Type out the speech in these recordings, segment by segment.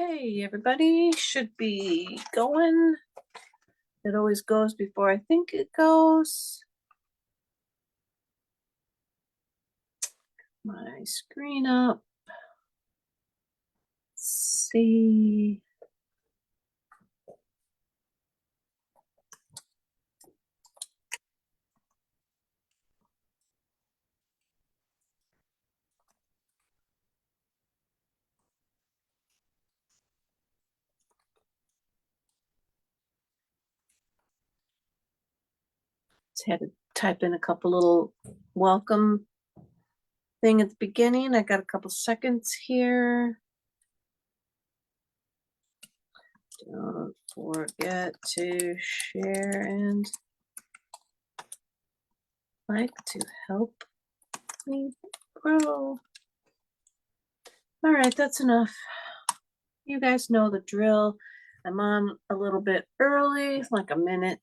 Okay, everybody should be going. It always goes before I think it goes. My screen up. Let's see. Just had to type in a couple little welcome thing at the beginning. I got a couple seconds here. Don't forget to share and like to help me grow. All right, that's enough. You guys know the drill. I'm on a little bit early, like a minute.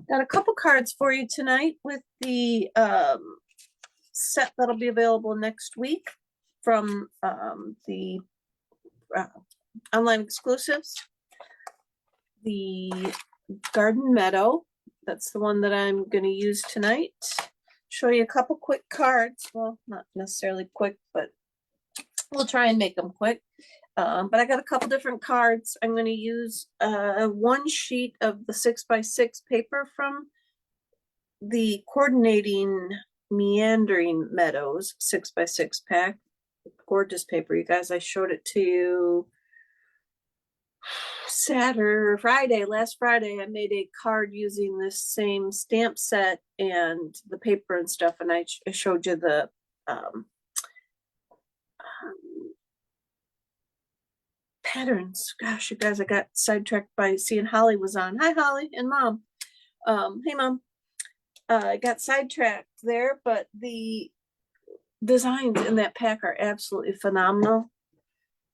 Got a couple cards for you tonight with the set that'll be available next week from the online exclusives. The Garden Meadow, that's the one that I'm going to use tonight. Show you a couple quick cards. Well, not necessarily quick, but we'll try and make them quick. But I got a couple different cards. I'm going to use one sheet of the 6x6 paper from the coordinating Meandering Meadows 6x6 pack. Gorgeous paper, you guys. I showed it to you last Friday. I made a card using this same stamp set and the paper and stuff, and I showed you the patterns. Gosh, you guys, I got sidetracked by seeing Holly was on. Hi, Holly and Mom. Hey, Mom. I got sidetracked there, but the designs in that pack are absolutely phenomenal.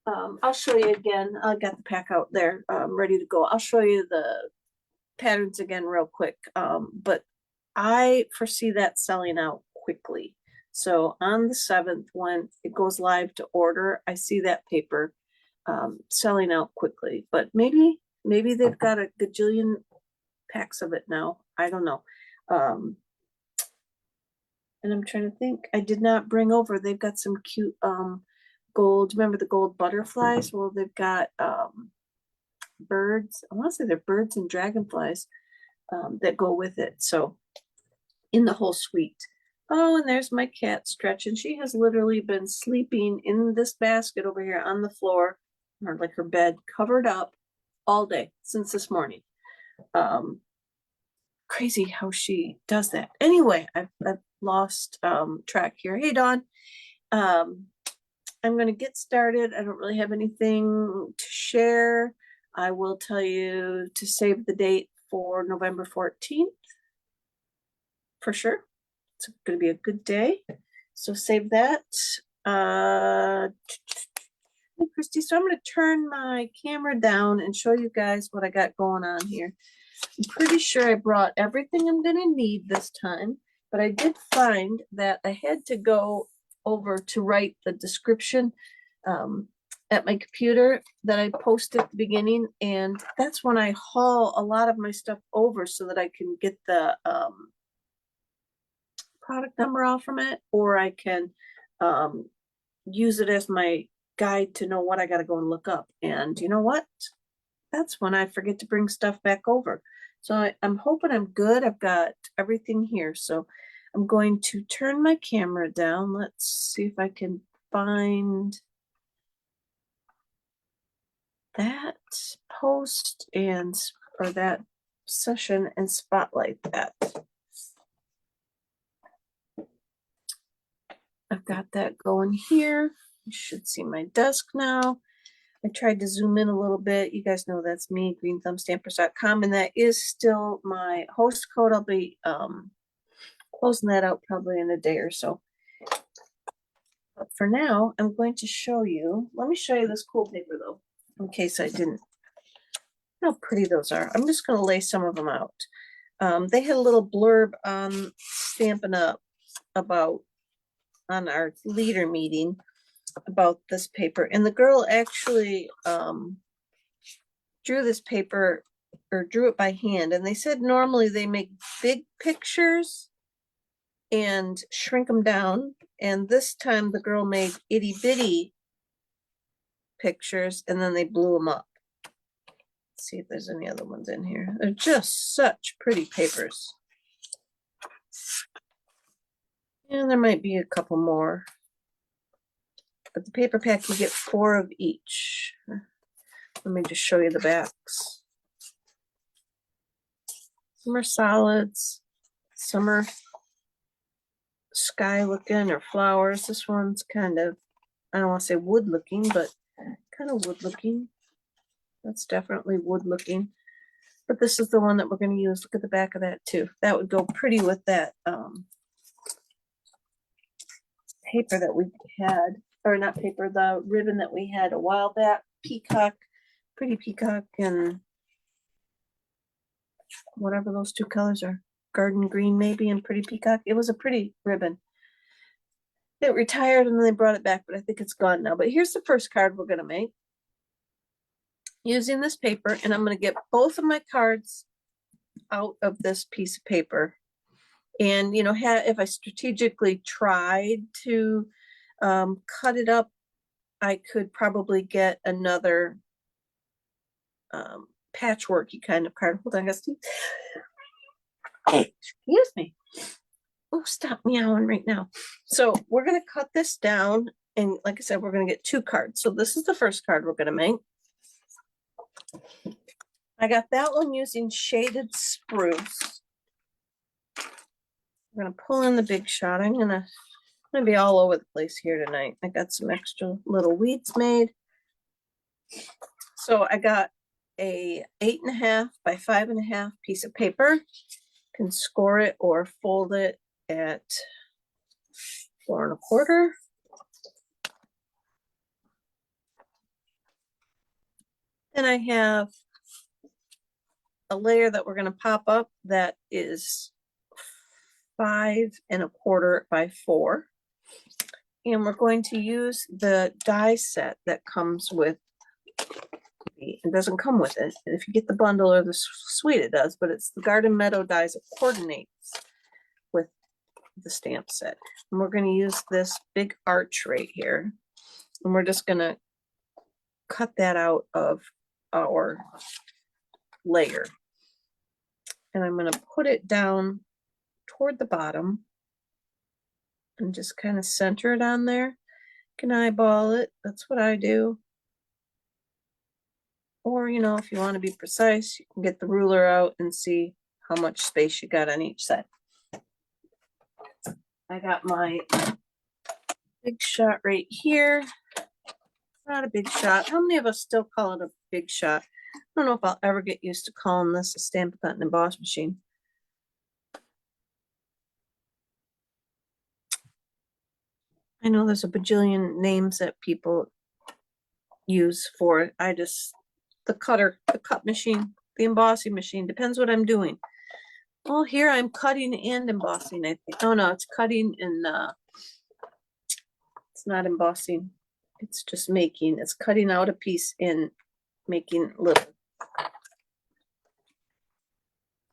I'll show you again. I got the pack out there ready to go. I'll show you the patterns again real quick. But I foresee that selling out quickly. So on the 7th, when it goes live to order, I see that paper selling out quickly. But maybe they've got a gajillion packs of it now. I don't know. And I'm trying to think. I did not bring over. They've got some cute gold. Remember the gold butterflies? Well, they've got birds. I want to say they're birds and dragonflies that go with it. So in the whole suite. Oh, and there's my cat stretching. She has literally been sleeping in this basket over here on the floor, or like her bed, covered up all day since this morning. Crazy how she does that. Anyway, I've lost track here. Hey, Dawn. I'm going to get started. I don't really have anything to share. I will tell you to save the date for November 14th. For sure. It's going to be a good day. So save that. Hey, Christy, so I'm going to turn my camera down and show you guys what I got going on here. I'm pretty sure I brought everything I'm going to need this time, but I did find that I had to go over to write the description at my computer that I posted at the beginning, and that's when I haul a lot of my stuff over so that I can get the product number off from it, or I can use it as my guide to know what I got to go and look up. And you know what? That's when I forget to bring stuff back over. So I'm hoping I'm good. I've got everything here. So I'm going to turn my camera down. Let's see if I can find that post and or that session and spotlight that. I've got that going here. You should see my desk now. I tried to zoom in a little bit. You guys know that's me, GreenThumbStampers.com, and that is still my host code. I'll be closing that out probably in a day or so. But for now, I'm going to show you. Let me show you this cool paper, though, in case I didn't. How pretty those are. I'm just going to lay some of them out. They had a little blurb on Stampin' Up about on our leader meeting about this paper, and the girl actually drew this paper, or drew it by hand, and they said normally they make big pictures and shrink them down, and this time the girl made itty bitty pictures and then they blew them up. Let's see if there's any other ones in here. They're just such pretty papers. And there might be a couple more, but the paper pack, you get 4 of each. Let me just show you the backs. Some are solids, some are sky looking or flowers. This one's kind of, I don't want to say wood looking, but kind of wood looking. That's definitely wood looking. But this is the one that we're going to use. Look at the back of that too. That would go pretty with that paper that we had, or not paper, the ribbon that we had a while back. Peacock, pretty peacock, and whatever those 2 colors are, garden green maybe, and pretty peacock. It was a pretty ribbon. It retired and then they brought it back, but I think it's gone now. But here's the first card we're going to make using this paper, and I'm going to get both of my cards out of this piece of paper. And you know, if I strategically tried to cut it up, I could probably get another patchworky kind of card. Hold on, guys. Excuse me. Oh, stop meowing right now. So we're going to cut this down, and like I said, we're going to get 2 cards. So this is the first card we're going to make. I got that one using shaded spruce. I'm going to pull in the Big Shot. I'm going to be all over the place here tonight. I got some extra little weeds made. So I got a 8.5 by 5.5 piece of paper. Can score it or fold it at 4 1/4. Then I have a layer that we're going to pop up that is 5 1/4 by 4. And we're going to use the die set that comes with, it doesn't come with it. If you get the bundle or the suite, it does, but it's the Garden Meadow dies that coordinates with the stamp set. And we're going to use this big arch right here. And we're just going to cut that out of our layer. And I'm going to put it down toward the bottom and just kind of center it on there. You can eyeball it. That's what I do. Or, you know, if you want to be precise, you can get the ruler out and see how much space you got on each side. I got my Big Shot right here. Not a Big Shot. How many of us still call it a Big Shot? I don't know if I'll ever get used to calling this a Stampin' Cut Emboss machine. I know there's a bajillion names that people use for it. I just, the cutter, the cut machine, the embossing machine, depends what I'm doing. Well, here I'm cutting and embossing, I think. Oh no, it's cutting and it's not embossing. It's just making, it's cutting out a piece and making little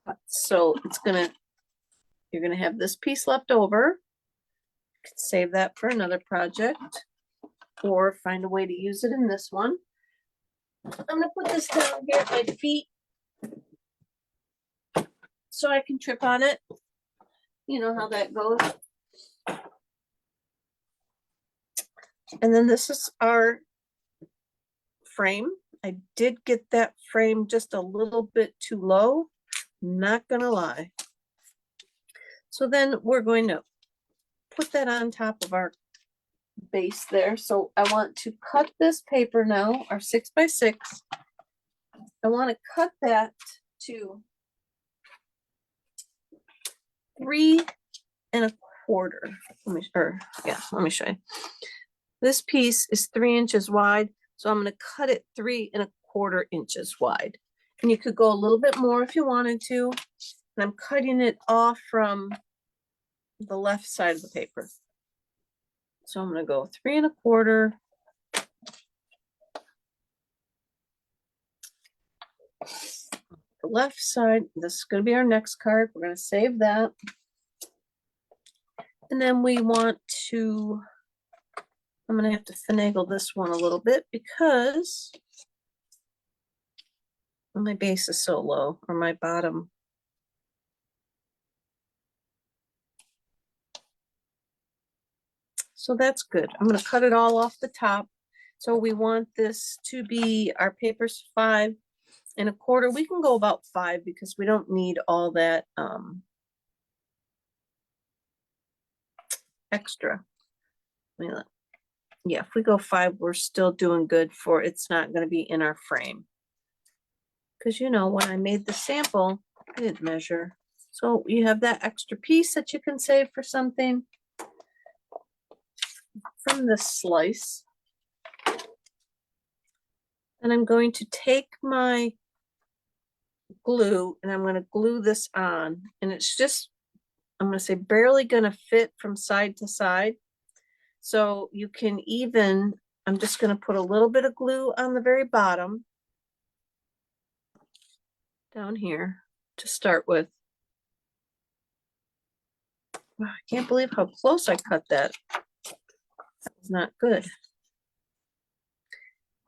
cuts. So it's gonna, you're gonna have this piece left over. You can save that for another project or find a way to use it in this one. I'm gonna put this down here at my feet so I can trip on it. You know how that goes. And then this is our frame. I did get that frame just a little bit too low, not gonna lie. So then we're going to put that on top of our base there. So I want to cut this paper now, our 6 by 6. I want to cut that to 3 1/4. Let me show you. This piece is 3 inches wide, so I'm going to cut it 3 1/4 inches wide. And you could go a little bit more if you wanted to. And I'm cutting it off from the left side of the paper. So I'm going to go 3 1/4 The left side, this is going to be our next card. We're going to save that. And then we want to, I'm going to have to finagle this one a little bit because my base is so low, or my bottom. So that's good. I'm going to cut it all off the top. So we want this to be, our paper's 5¼ We can go about 5 because we don't need all that extra. Yeah, if we go 5, we're still doing good for, it's not going to be in our frame. Because you know, when I made the sample, I didn't measure. So you have that extra piece that you can save for something from this slice. And I'm going to take my glue and I'm going to glue this on. And it's just, I'm going to say barely going to fit from side to side. So you can even, I'm just going to put a little bit of glue on the very bottom down here to start with. Wow, I can't believe how close I cut that. That was not good.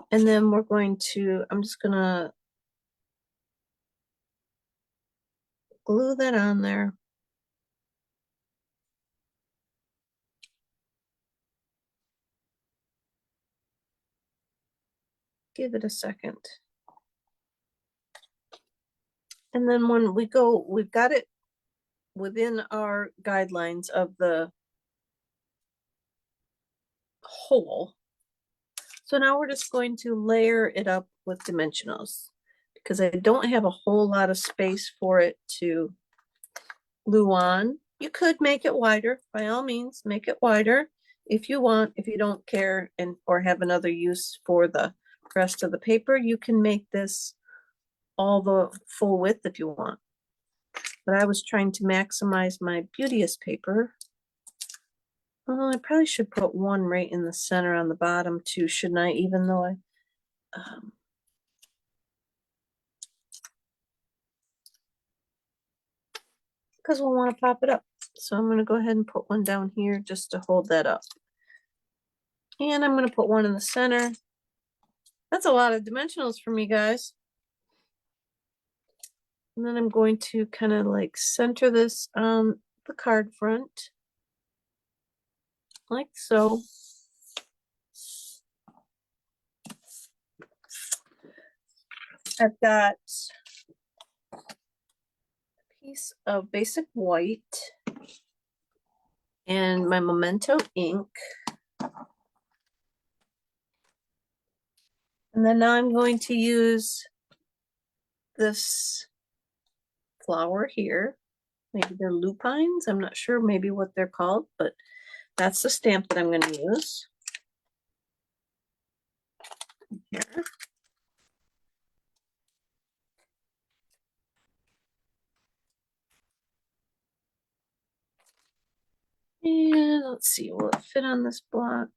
And then we're going to, I'm just going to glue that on there. Give it a second. And then when we go, we've got it within our guidelines of the hole. So now we're just going to layer it up with dimensionals because I don't have a whole lot of space for it to glue on. You could make it wider, by all means, make it wider if you want. If you don't care and or have another use for the rest of the paper, you can make this all the full width if you want. But I was trying to maximize my Beauteous paper. Well, I probably should put one right in the center on the bottom too, shouldn't I? Even though I, because we'll want to pop it up. So I'm going to go ahead and put one down here just to hold that up. And I'm going to put one in the center. That's a lot of dimensionals for me, guys. And then I'm going to kind of like center this on the card front. Like so. I've got a piece of basic white and my Memento ink. And then now I'm going to use this flower here. Maybe they're lupines. I'm not sure maybe what they're called, but that's the stamp that I'm going to use. Here. And let's see, will it fit on this block?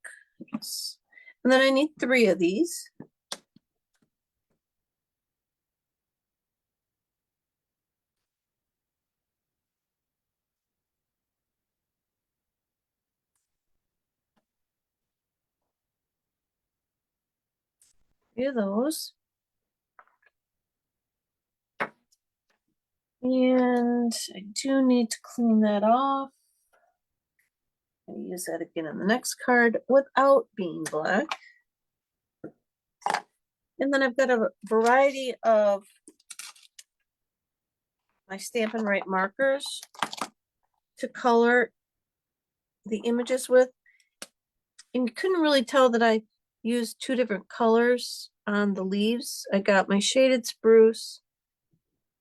Yes. And then I need 3 of these. Of those. And I do need to clean that off. I'm gonna use that again on the next card without being black. And then I've got a variety of my Stampin' Write markers to color the images with. And you couldn't really tell that I used 2 different colors on the leaves. I got my shaded spruce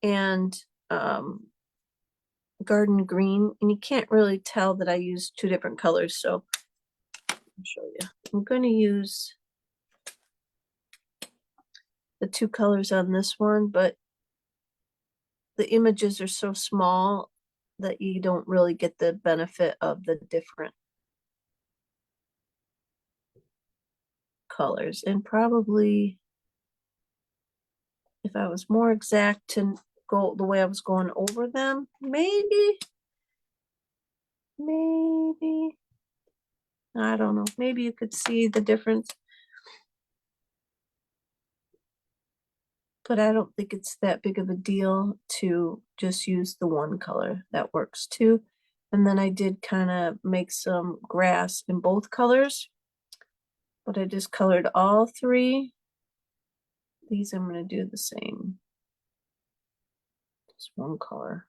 and garden green, and you can't really tell that I used 2 different colors. So I'll show you. I'm going to use the 2 colors on this one, but the images are so small that you don't really get the benefit of the different colors. And probably if I was more exact to go the way I was going over them, maybe, I don't know, maybe you could see the difference. But I don't think it's that big of a deal to just use the one color. That works too. And then I did kind of make some grass in both colors, but I just colored all three. These I'm going to do the same. Just one color.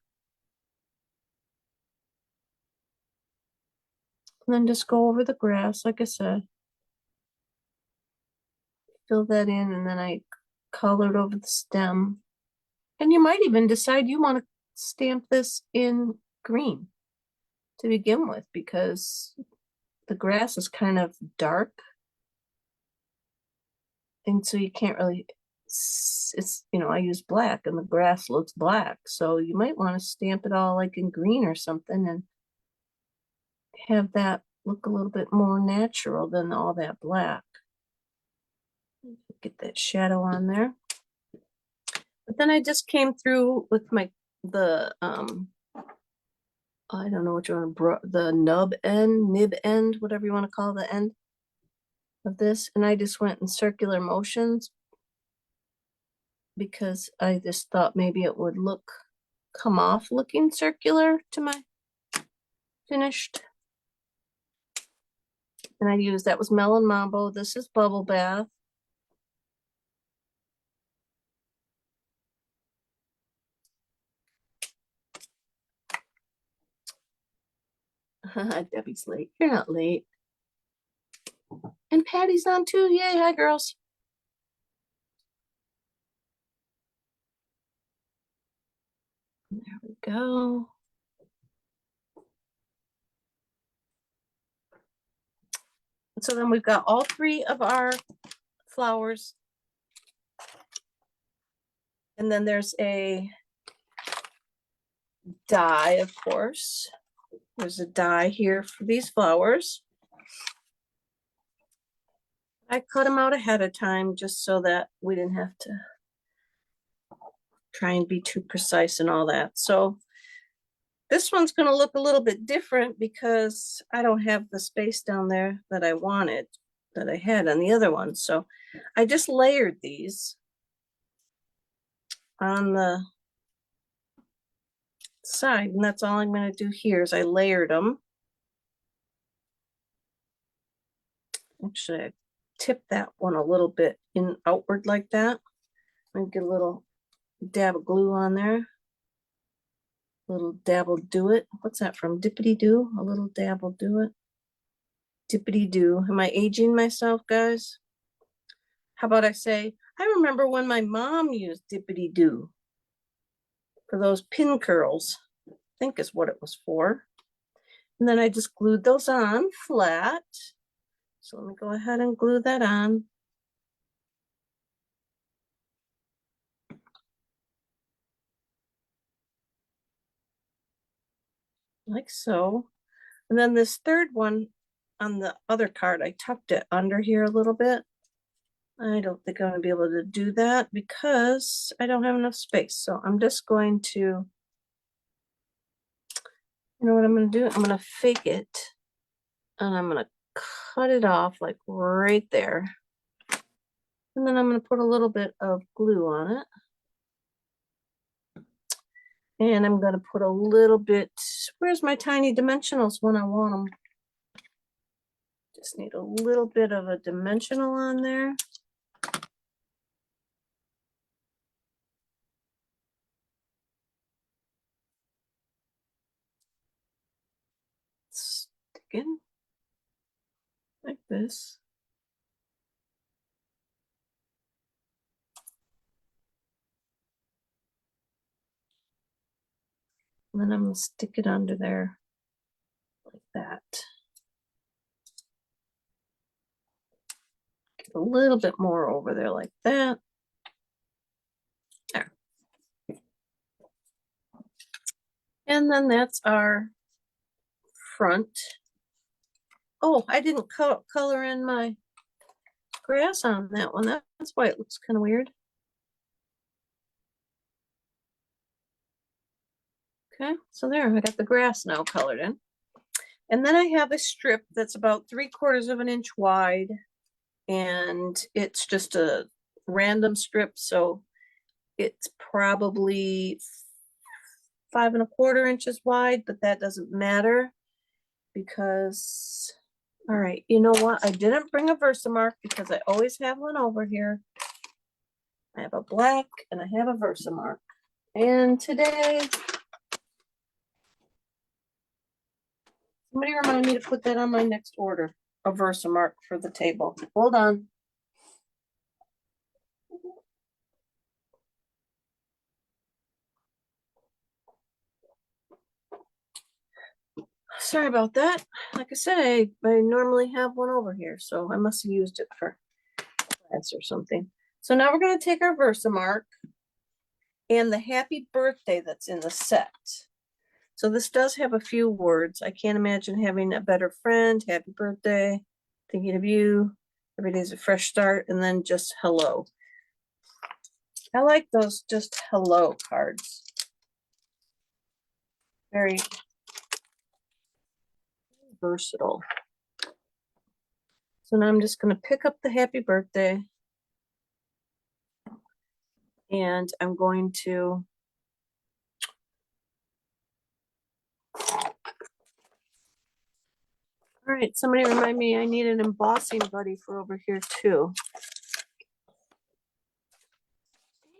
And then just go over the grass, like I said. Fill that in, and then I colored over the stem. And you might even decide you want to stamp this in green to begin with, because the grass is kind of dark. And so you can't really, it's, you know, I use black and the grass looks black. So you might want to stamp it all like in green or something and have that look a little bit more natural than all that black. Get that shadow on there. But then I just came through with I don't know what you want to, the nib end, whatever you want to call the end of this. And I just went in circular motions because I just thought maybe it would come off looking circular to my finished. And I used, that was Melon Mambo. This is Bubble Bath. Debbie's late. You're not late. And Patty's on too. Yay, hi girls. There we go. So then we've got all three of our flowers. And then there's a die, of course. There's a die here for these flowers. I cut them out ahead of time just so that we didn't have to try and be too precise and all that. So this one's going to look a little bit different because I don't have the space down there that I wanted, that I had on the other one. So I just layered these on the side, and that's all I'm going to do here is I layered them. Actually, I tipped that one a little bit outward like that. And get a little dab of glue on there. A little dab will do it. What's that from? Dippity Doo? A little dab will do it. Dippity Doo. Am I aging myself, guys? How about I say, I remember when my mom used Dippity Doo for those pin curls. I think is what it was for. And then I just glued those on flat. So let me go ahead and glue that on. Like so. And then this third one on the other card, I tucked it under here a little bit. I don't think I'm gonna be able to do that because I don't have enough space. So I'm just going to, you know what I'm gonna do? I'm gonna fake it and I'm gonna cut it off like right there. And then I'm gonna put a little bit of glue on it. And I'm gonna put a little bit, where's my tiny dimensionals when I want them? Just need a little bit of a dimensional on there. Stick in like this. And then I'm gonna stick it under there like that. Get a little bit more over there like that. There. And then that's our front. Oh, I didn't color in my grass on that one. That's why it looks kind of weird. Okay, so there, I got the grass now colored in. And then I have a strip that's about 3/4 of an inch wide. And it's just a random strip, so it's probably 5 1/4 inches wide, but that doesn't matter because, all right, you know what? I didn't bring a Versamark because I always have one over here. I have a black and I have a Versamark. And today, somebody remind me to put that on my next order, a Versamark for the table. Hold on. Sorry about that. Like I said, I normally have one over here, so I must have used it for class or something. So now we're going to take our Versamark and the happy birthday that's in the set. So this does have a few words. I can't imagine having a better friend, happy birthday, thinking of you, every day's a fresh start, and then just hello. I like those just hello cards. Very versatile. So now I'm just going to pick up the happy birthday. And I'm going to all right, somebody remind me I need an embossing buddy for over here too.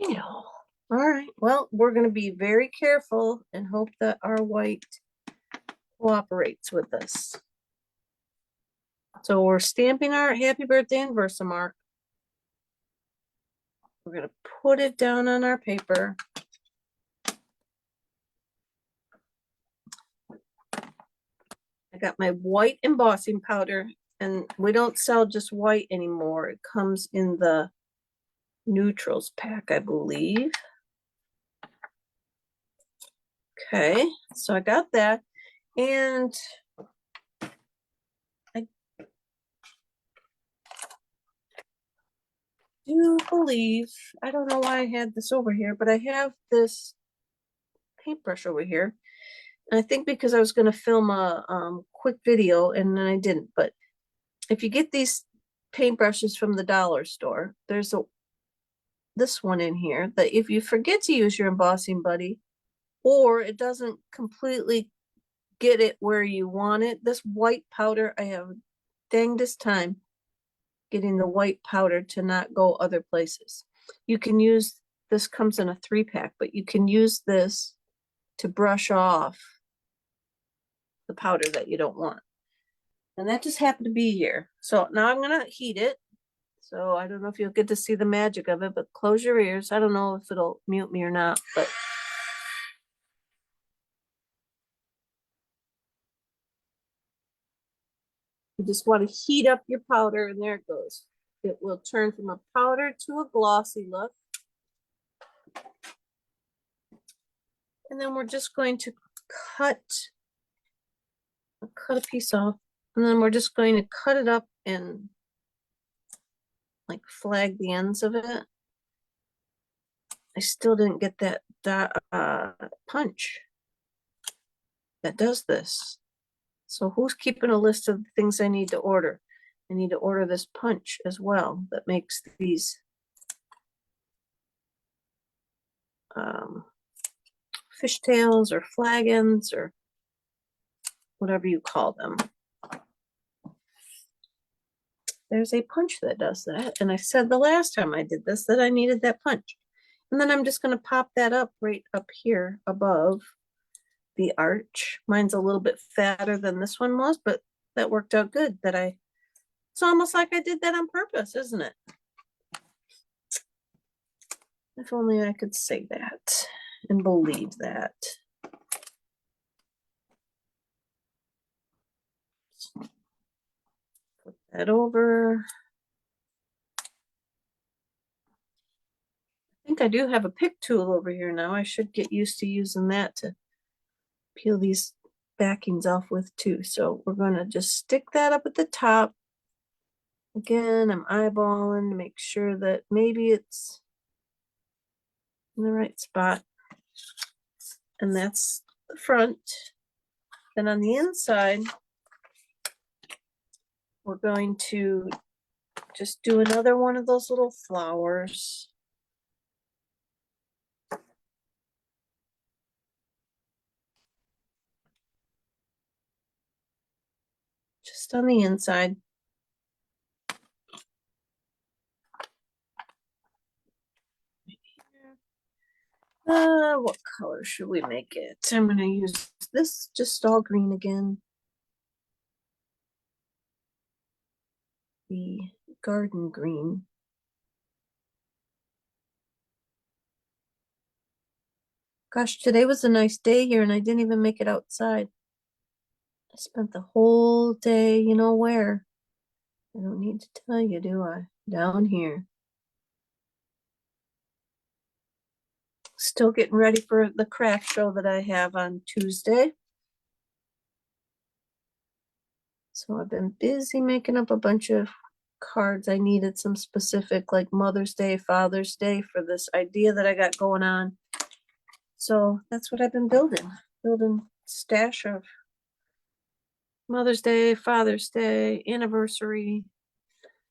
Ew. All right, well, we're going to be very careful and hope that our white cooperates with us. So we're stamping our happy birthday in Versamark. We're going to put it down on our paper. I got my white embossing powder, and we don't sell just white anymore. It comes in the neutrals pack, I believe. Okay, so I got that, and I do believe, I don't know why I had this over here, but I have this paintbrush over here. And I think because I was going to film a quick video and then I didn't, but if you get these paintbrushes from the dollar store, there's this one in here that if you forget to use your embossing buddy, or it doesn't completely get it where you want it, this white powder, I have dangest time getting the white powder to not go other places. You can use, this comes in a 3-pack, but you can use this to brush off the powder that you don't want. And that just happened to be here. So now I'm going to heat it. So I don't know if you'll get to see the magic of it, but close your ears. I don't know if it'll mute me or not, but you just want to heat up your powder, and there it goes. It will turn from a powder to a glossy look. And then we're just going to cut a piece off, and then we're just going to cut it up and like flag the ends of it. I still didn't get that punch that does this. So who's keeping a list of the things I need to order? I need to order this punch as well that makes these fishtails or flag ends or whatever you call them. There's a punch that does that. And I said the last time I did this that I needed that punch. And then I'm just going to pop that up right up here above the arch. Mine's a little bit fatter than this one was, but that worked out good. It's almost like I did that on purpose, isn't it? If only I could say that and believe that. Put that over. I think I do have a pick tool over here now. I should get used to using that to peel these backings off with too. So we're going to just stick that up at the top. Again, I'm eyeballing to make sure that maybe it's in the right spot. And that's the the front. Then on the inside, we're going to just do another one of those little flowers. Just on the inside. What color should we make it? I'm going to use this just all green again. The garden green. Gosh, today was a nice day here and I didn't even make it outside. I spent the whole day, you know where? I don't need to tell you, do I? Down here. Still getting ready for the craft show that I have on Tuesday. So I've been busy making up a bunch of cards. I needed some specific, like Mother's Day, Father's Day, for this idea that I got going on. So that's what I've been building. Building stash of Mother's Day, Father's Day, anniversary.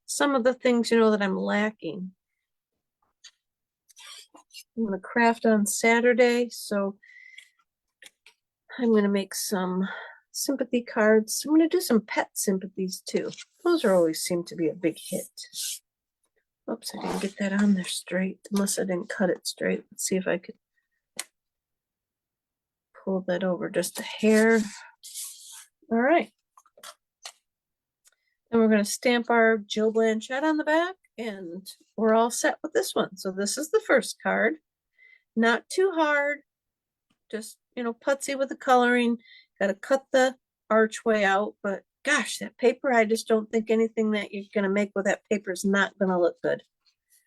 Some of the things, you know, that I'm lacking. I'm going to craft on Saturday, so I'm going to make some sympathy cards. I'm going to do some pet sympathies too. Those are always seem to be a big hit. Oops, I didn't get that on there straight, unless I didn't cut it straight. Let's see if I could pull that over just a hair. All right. And we're going to stamp our Jill Blanchette on the back, and we're all set with this one. So this is the first card. Not too hard, just, you know, putsy with the coloring. Got to cut the archway out, but gosh, that paper, I just don't think anything that you're going to make with that paper is not going to look good.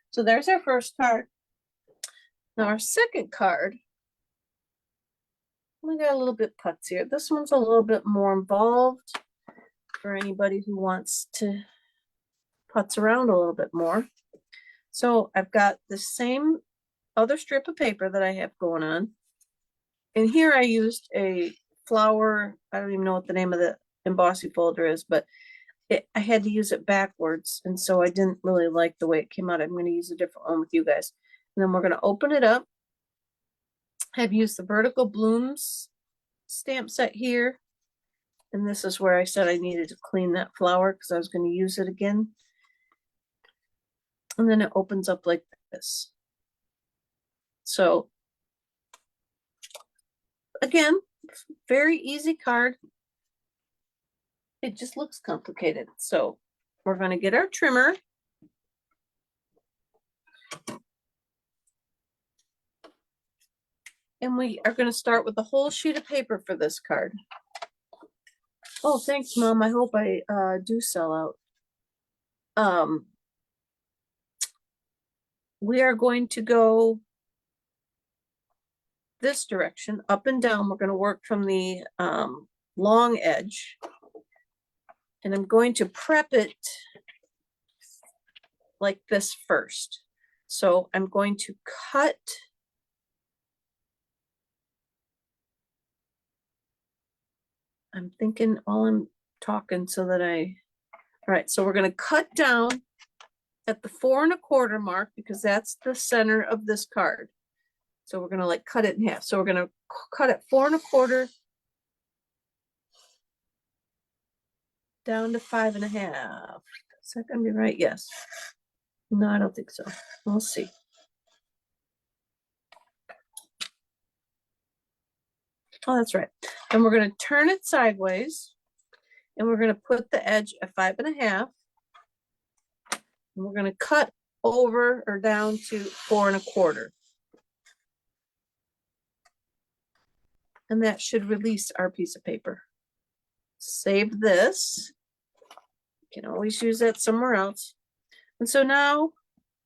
So there's our first card. Now our second card, we got a little bit putzier. This one's a little bit more involved for anybody who wants to putz around a little bit more. So I've got the same other strip of paper that I have going on. And here I used a flower, I don't even know what the name of the embossing folder is, but I had to use it backwards. And so I didn't really like the way it came out. I'm going to use a different one with you guys. And then we're going to open it up. I've used the Vertical Blooms stamp set here. And this is where I said I needed to clean that flower because I was going to use it again. And then it opens up like this. So again, very easy card. It just looks complicated. So we're going to get our trimmer. And we are going to start with the whole sheet of paper for this card. Oh, thanks, Mom. I hope I do sell out. We are going to go this direction, up and down. We're going to work from the long edge. And I'm going to prep it like this first. So I'm going to cut I'm thinking while I'm talking so that all right, so we're going to cut down at the 4 1/4 mark because that's the center of this card. So we're going to like cut it in half. So we're going to cut it 4 1/4 down to 5 1/2. Is that going to be right? Yes. No, I don't think so. We'll see. Oh, that's right. And we're going to turn it sideways and we're going to put the edge at 5 1/2. And we're going to cut over or down to 4 1/4. And that should release our piece of paper. Save this. You can always use that somewhere else. And so now,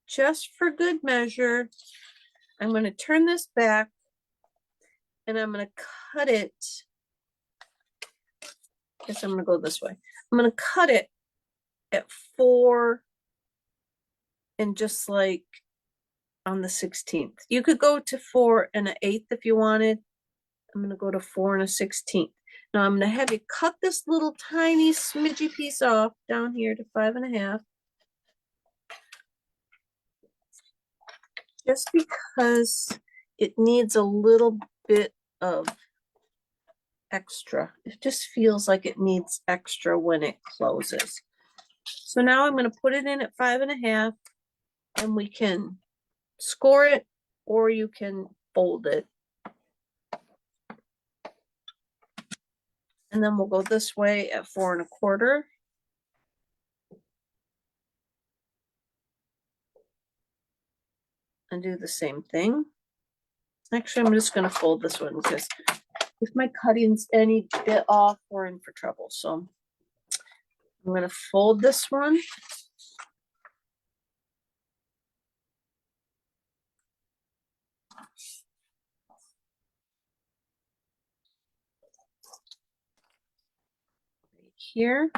just for good measure, I'm going to turn this back and I'm going to cut it. I guess I'm going to go this way. I'm going to cut it at 4 and just like on the 16th. You could go to 4 1/8 if you wanted. I'm gonna go to 4 1/16. Now I'm gonna have you cut this little tiny smidgy piece off down here to 5 1/2. Just because it needs a little bit of extra. It just feels like it needs extra when it closes. So now I'm going to put it in at 5 1/2, and we can score it or you can fold it. And then we'll go this way at 4 1/4. And do the same thing. Actually, I'm just going to fold this one because if my cutting's any bit off, we're in for trouble. So I'm going to fold this one. Right here.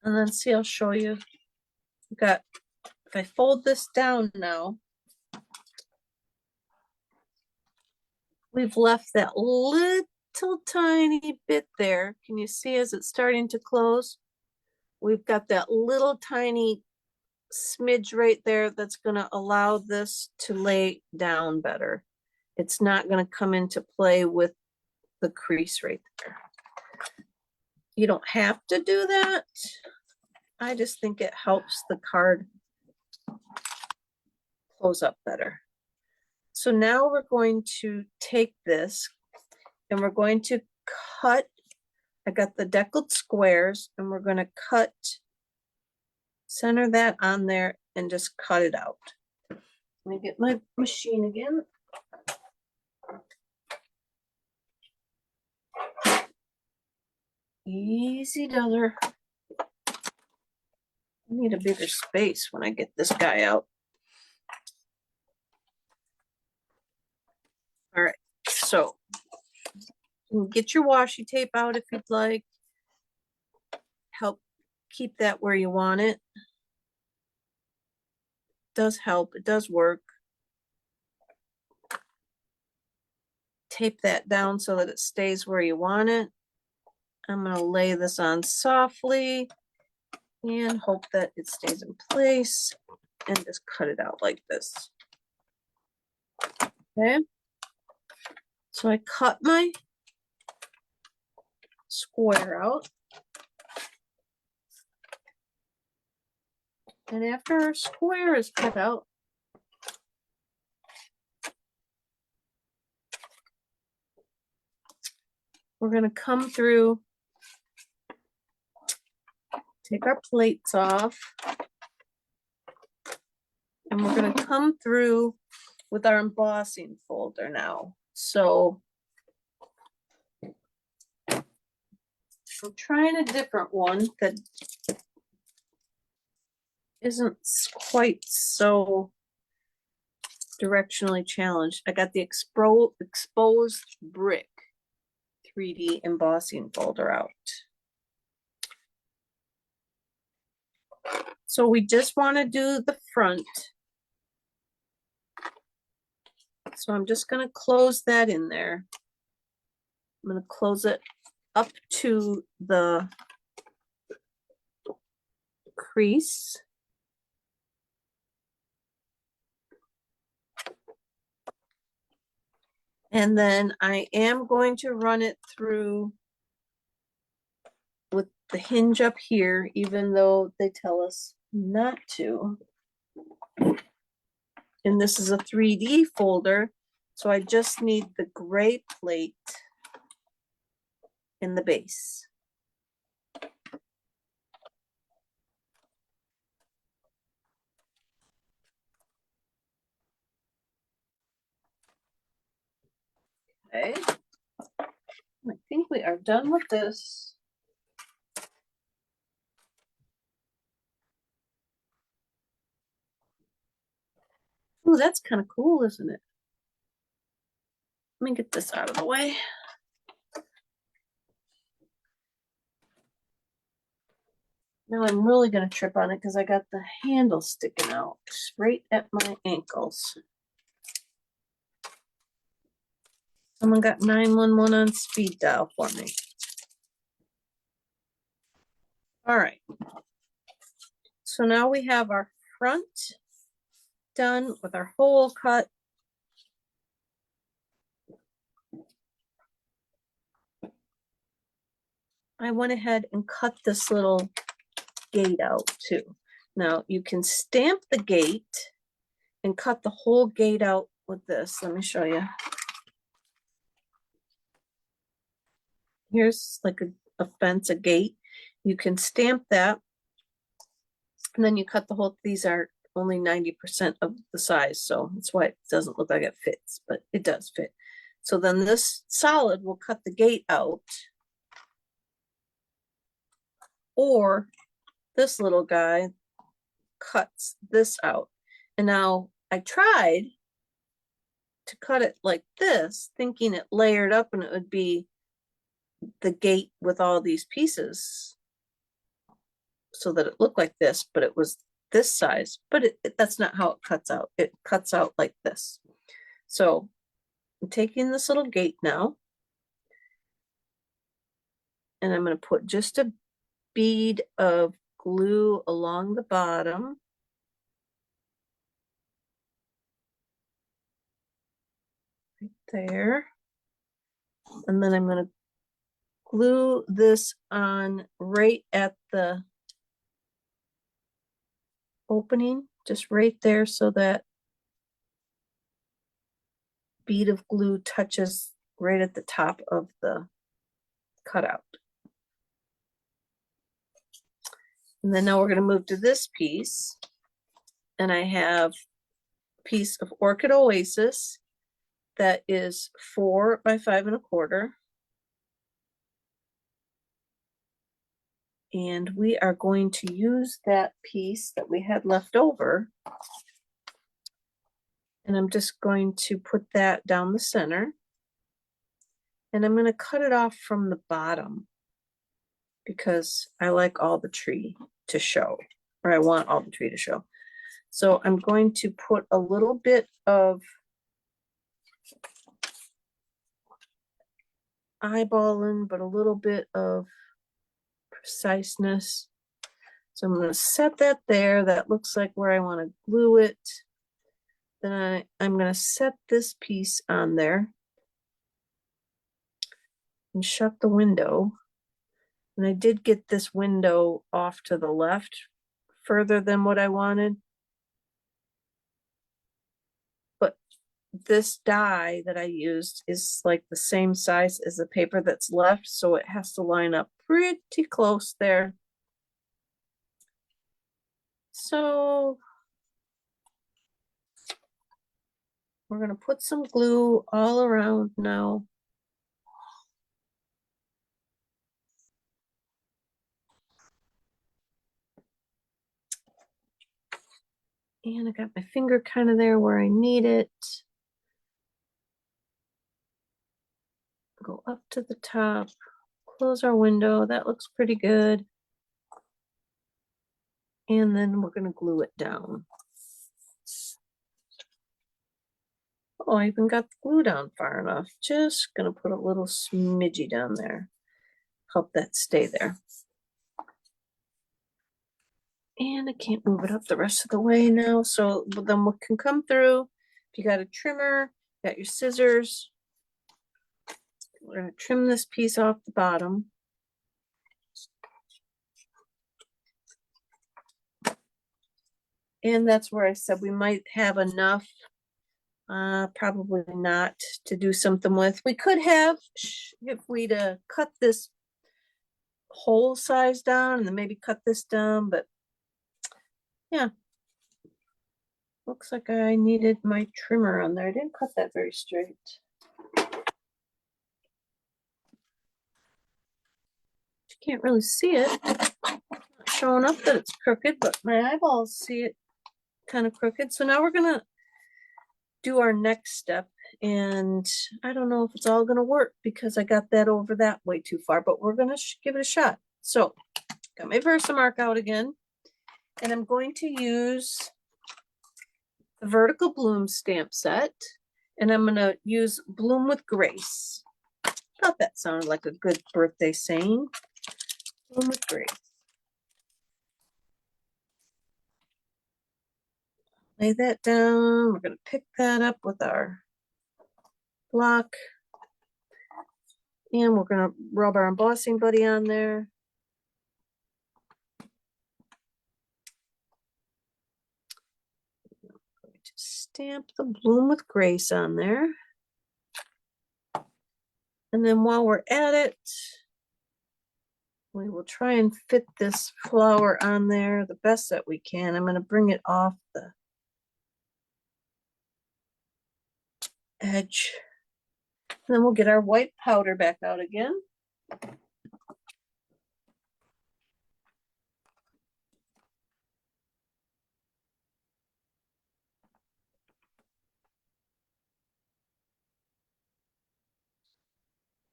And then see, I'll show you. We've got, if I fold this down now, we've left that little tiny bit there. Can you see as it's starting to close? We've got that little tiny smidge right there that's going to allow this to lay down better. It's not going to come into play with the crease right there. You don't have to do that. I just think it helps the card close up better. So now we're going to take this and we're going to cut. I got the deckled squares and we're going to cut, center that on there and just cut it out. Let me get my machine again. Easy dozer. I need a bigger space when I get this guy out. All right, so get your washi tape out if you'd like. Help keep that where you want it. Does help, it does work. Tape that down so that it stays where you want it. I'm going to lay this on softly and hope that it stays in place and just cut it out like this. Okay. So I cut my square out. And after our square is cut out, we're going to come through, take our plates off, and we're going to come through with our embossing folder now. So I'm trying a different one that isn't quite so directionally challenged. I got the exposed brick 3D embossing folder out. So we just want to do the front. So I'm just going to close that in there. I'm going to close it up to the crease. And then I am going to run it through with the hinge up here, even though they tell us not to. And this is a 3D folder, so I just need the gray plate in the base. Okay, I think we are done with this. Oh, that's kind of cool, isn't it? Let me get this out of the way. Now I'm really going to trip on it because I got the handle sticking out straight at my ankles. Someone got 911 on speed dial for me. All right. So now we have our front done with our hole cut. I went ahead and cut this little gate out too. Now you can stamp the gate and cut the whole gate out with this. Let me show you. Here's like a fence, a gate. You can stamp that, and then you cut the whole, these are only 90% of the size, so that's why it doesn't look like it fits, but it does fit. So then this solid will cut the gate out, or this little guy cuts this out. And now I tried to cut it like this, thinking it layered up and it would be the gate with all these pieces so that it looked like this, but it was this size, but that's not how it cuts out. It cuts out like this. So I'm taking this little gate now, and I'm going to put just a bead of glue along the bottom. Right there. And then I'm going to glue this on right at the opening, just right there, so that bead of glue touches right at the top of the cutout. And then now we're going to move to this piece, and I have a piece of Orchid Oasis that is 4 by 5 1/4. And we are going to use that piece that we had left over. And I'm just going to put that down the center. And I'm going to cut it off from the bottom because I like all the tree to show, or I want all the tree to show. So I'm going to put a little bit of eyeballing, but a little bit of preciseness. So I'm going to set that there. That looks like where I want to glue it. Then I'm going to set this piece on there and shut the window. And I did get this window off to the left further than what I wanted. But this die that I used is like the same size as the paper that's left, so it has to line up pretty close there. So we're going to put some glue all around now. And I got my finger kind of there where I need it. Go up to the top, close our window. That looks pretty good. And then we're going to glue it down. Oh, I even got the glue down far enough. Just going to put a little smidgy down there. Help that stay there. And I can't move it up the rest of the way now. So then what can come through, if you got a trimmer, got your scissors, we're going to trim this piece off the bottom. And that's where I said we might have enough, probably not, to do something with. We could have, if we'd cut this whole size down and then maybe cut this down, but yeah. Looks like I needed my trimmer on there. I didn't cut that very straight. You can't really see it. Not showing up that it's crooked, but my eyeballs see it kind of crooked. So now we're gonna do our next step, and I don't know if it's all gonna work because I got that over that way too far, but we're gonna give it a shot. So got my Versamark out again, and I'm going to use the vertical bloom stamp set, And I'm gonna use Bloom with Grace. Thought that sounded like a good birthday saying. Bloom with Grace. Lay that down. We're gonna pick that up with our block. And we're gonna rub our embossing buddy on there. I'm going to stamp the Bloom with Grace on there. And then while we're at it, we will try and fit this flower on there the best that we can. I'm going to bring it off the edge. And then we'll get our white powder back out again.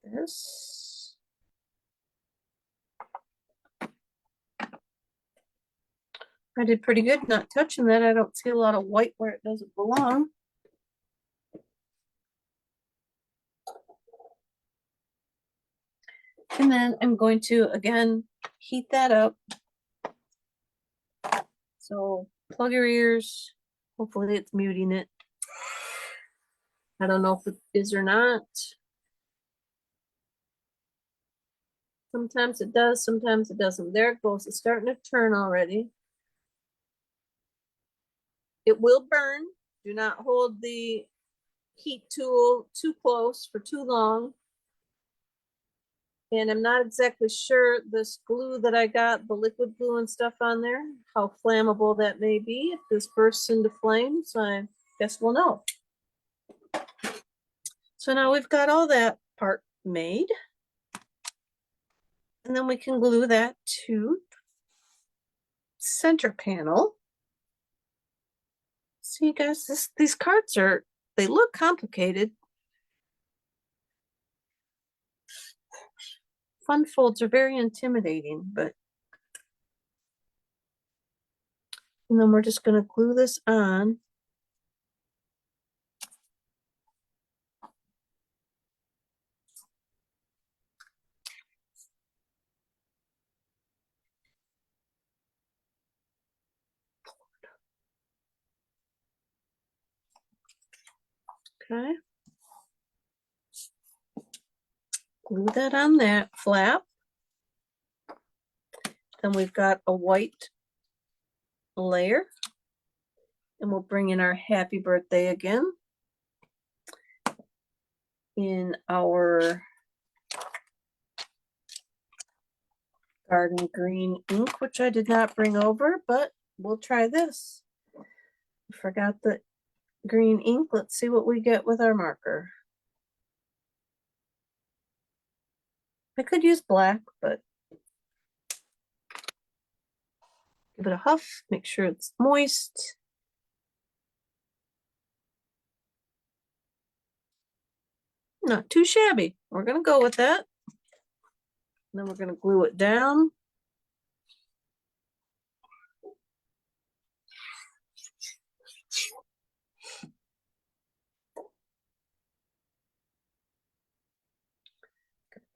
This. I did pretty good not touching that. I don't see a lot of white where it doesn't belong. And then I'm going to, again, heat that up. So plug your ears. Hopefully it's muting it. I don't know if it is or not. Sometimes it does, sometimes it doesn't. There it goes. It's starting to turn already. It will burn. Do not hold the heat tool too close for too long. And I'm not exactly sure this glue that I got, the liquid glue and stuff on there, how flammable that may be. If this bursts into flames, I guess we'll know. So now we've got all that part made. And then we can glue that to center panel. See, guys, these cards they look complicated. Fun folds are very intimidating, but. And then we're just going to glue this on. Okay. Glue that on that flap. Then we've got a white layer. And we'll bring in our happy birthday again. In our garden green ink, which I did not bring over, but we'll try this. I forgot the green ink. Let's see what we get with our marker. I could use black, but give it a huff, make sure it's moist. Not too shabby. We're going to go with that. And then we're going to glue it down.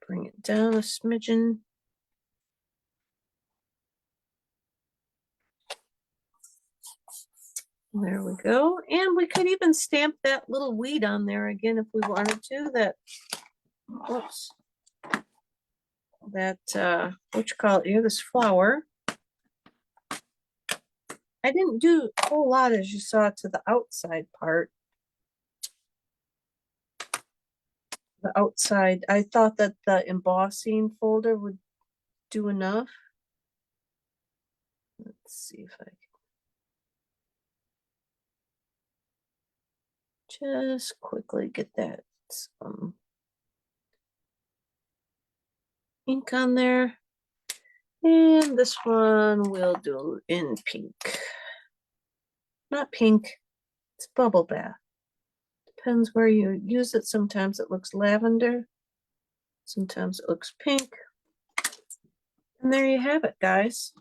Bring it down a smidgen. There we go. And we could even stamp that little weed on there again if we wanted to. That, whoops. That, what you call it here, this flower. I didn't do a whole lot, as you saw, to the outside part. The outside, I thought that the embossing folder would do enough. Let's see if I can just quickly get that ink on there. And this one we'll do in pink. Not pink, it's bubble bath. Depends where you use it. Sometimes it looks lavender. Sometimes it looks pink. And there you have it, guys.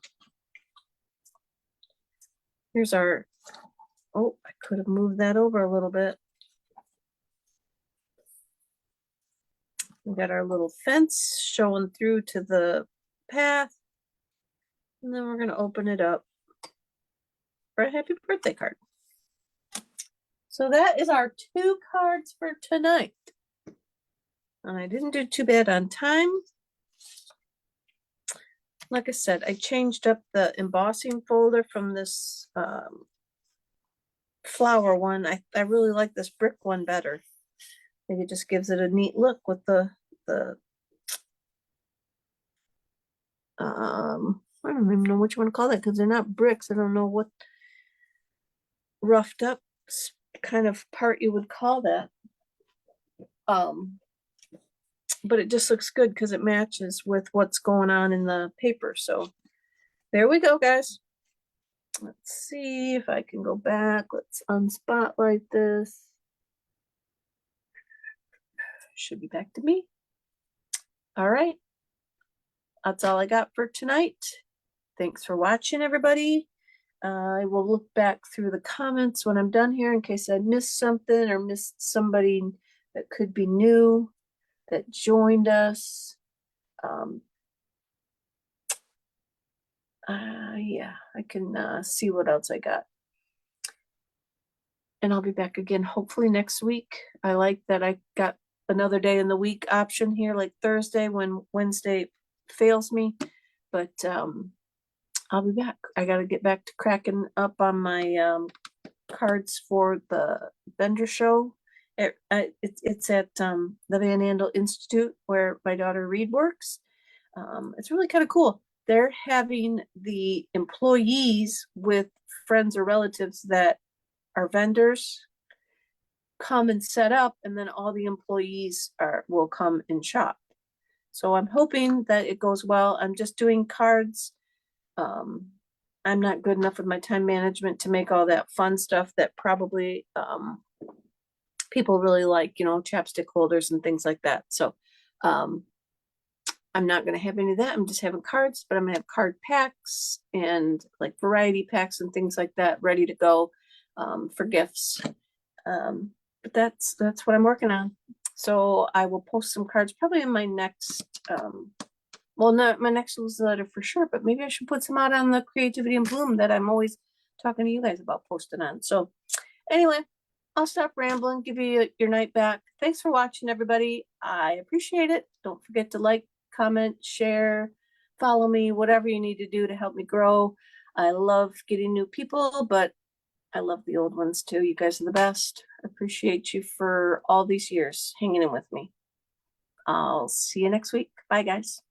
Here's our, oh, I could have moved that over a little bit. We got our little fence showing through to the path. And then we're going to open it up for a happy birthday card. So that is our 2 cards for tonight. And I didn't do too bad on time. Like I said, I changed up the embossing folder from this flower one. I really like this brick one better. I think it just gives it a neat look with the I don't even know what you want to call that because they're not bricks. I don't know what roughed up kind of part you would call that. But it just looks good because it matches with what's going on in the paper. So there we go, guys. Let's see if I can go back. Let's unspotlight this. Should be back to me. All right. That's all I got for tonight. Thanks for watching, everybody. I will look back through the comments when I'm done here in case I missed something or missed somebody that could be new that joined us. Yeah, I can see what else I got. And I'll be back again hopefully next week. I like that I got another day in the week option here, like Thursday when Wednesday fails me. But I'll be back. I got to get back to cracking up on my cards for the vendor show. It's at the Van Andel Institute where my daughter Reed works. It's really kind of cool. They're having the employees with friends or relatives that are vendors come and set up, and then all the employees will come and shop. So I'm hoping that it goes well. I'm just doing cards. I'm not good enough with my time management to make all that fun stuff that probably people really like, you know, chapstick holders and things like that. So I'm not going to have any of that. I'm just having cards, but I'm going to have card packs and like variety packs and things like that ready to go for gifts. But that's what I'm working on. So I will post some cards probably in my next, well, not my next newsletter for sure, but maybe I should put some out on the Creativity and Bloom that I'm always talking to you guys about posting on. So anyway, I'll stop rambling, give you your night back. Thanks for watching, everybody. I appreciate it. Don't forget to like, comment, share, follow me, whatever you need to do to help me grow. I love getting new people, but I love the old ones too. You guys are the best. I appreciate you for all these years hanging in with me. I'll see you next week. Bye, guys.